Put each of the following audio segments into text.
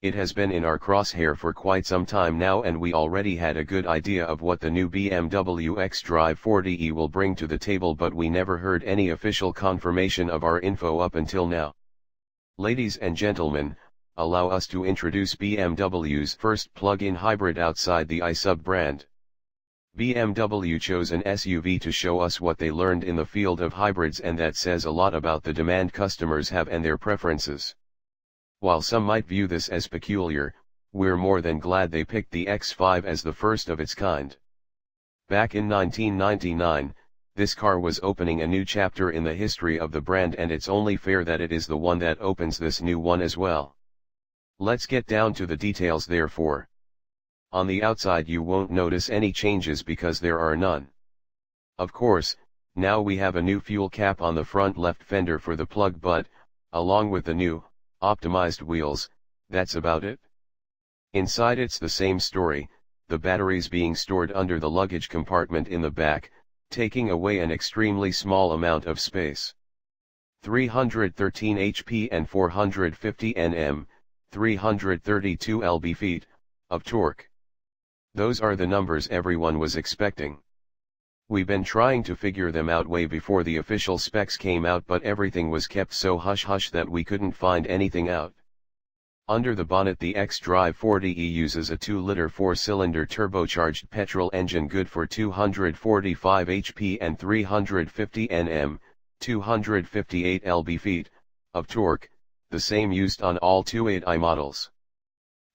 It has been in our crosshair for quite some time now, and we already had a good idea of what the new BMW X540e will bring to the table, but we never heard any official confirmation of our info up until now. Ladies and gentlemen, allow us to introduce BMW's first plug-in hybrid outside the i sub-brand. BMW chose an SUV to show us what they learned in the field of hybrids, and that says a lot about the demand customers have and their preferences. While some might view this as peculiar, we're more than glad they picked the X5 as the first of its kind. Back in 1999, this car was opening a new chapter in the history of the brand, and it's only fair that it is the one that opens this new one as well. Let's get down to the details therefore. On the outside you won't notice any changes because there are none. Of course, now we have a new fuel cap on the front left fender for the plug, but, along with the new, optimized wheels, that's about it. Inside it's the same story, the batteries being stored under the luggage compartment in the back, taking away an extremely small amount of space. 313 HP and 450 Nm, 332 lb-ft, of torque. Those are the numbers everyone was expecting. We've been trying to figure them out way before the official specs came out, but everything was kept so hush-hush that we couldn't find anything out. Under the bonnet, the xDrive40e uses a 2-liter 4-cylinder turbocharged petrol engine good for 245 HP and 350 Nm, 258 lb-ft, of torque, the same used on all 28i models.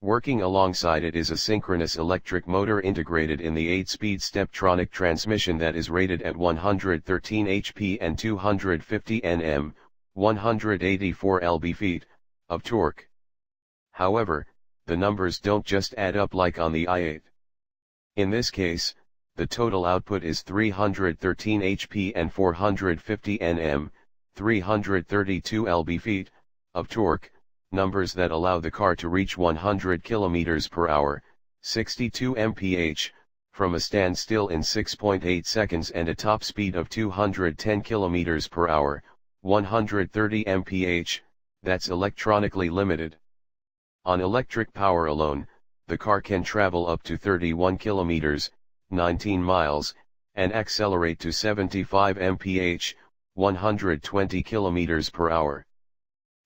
Working alongside it is a synchronous electric motor integrated in the 8-speed Steptronic transmission that is rated at 113 HP and 250 Nm, 184 lb-ft, of torque. However, the numbers don't just add up like on the i8. In this case, the total output is 313 HP and 450 Nm, 332 lb-ft, of torque, numbers that allow the car to reach 100 km per hour, 62 mph, from a standstill in 6.8 seconds and a top speed of 210 km per hour, 130 mph, that's electronically limited. On electric power alone, the car can travel up to 31 km, 19 miles, and accelerate to 75 mph, 120 km per hour.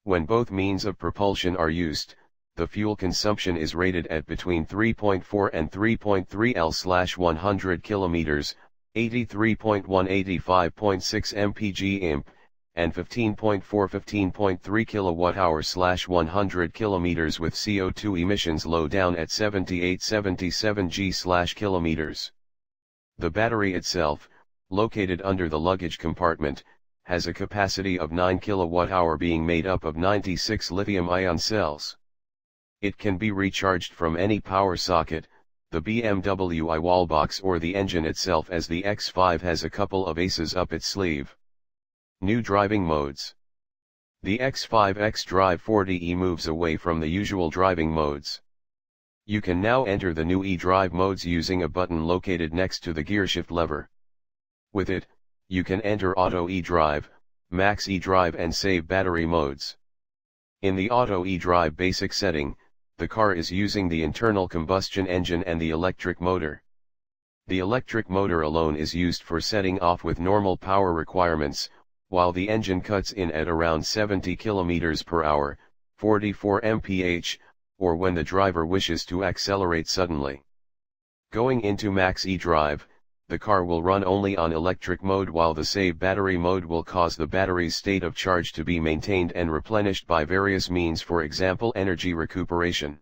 When both means of propulsion are used, the fuel consumption is rated at between 3.4 and 3.3 L/100 km, 83.1-85.6 mpg/imp, and 15.4-15.3 kWh/100 km, with CO2 emissions low down at 78-77 g/km. The battery itself, located under the luggage compartment, has a capacity of 9 kWh, being made up of 96 lithium-ion cells. It can be recharged from any power socket, the BMW i wallbox or the engine itself, as the X5 has a couple of aces up its sleeve. New driving modes. The X5 xDrive40e moves away from the usual driving modes. You can now enter the new edrive modes using a button located next to the gearshift lever. With it, you can enter Auto eDrive, Max eDrive and Save battery modes. In the Auto eDrive basic setting, the car is using the internal combustion engine and the electric motor. The electric motor alone is used for setting off with normal power requirements, while the engine cuts in at around 70 km per hour, 44 mph, or when the driver wishes to accelerate suddenly. Going into Max eDrive, the car will run only on electric mode, while the Save battery mode will cause the battery's state of charge to be maintained and replenished by various means, for example energy recuperation.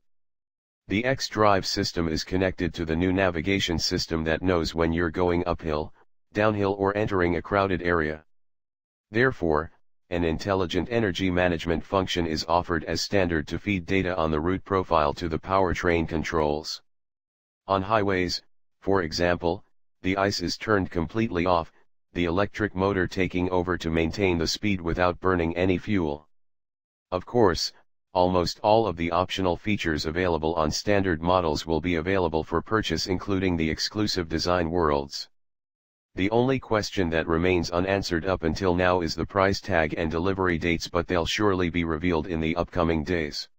The xDrive system is connected to the new navigation system that knows when you're going uphill, downhill or entering a crowded area. Therefore, an intelligent energy management function is offered as standard to feed data on the route profile to the powertrain controls. On highways, for example, the ICE is turned completely off, the electric motor taking over to maintain the speed without burning any fuel. Of course, almost all of the optional features available on standard models will be available for purchase, including the exclusive design worlds. The only question that remains unanswered up until now is the price tag and delivery dates, but they'll surely be revealed in the upcoming days.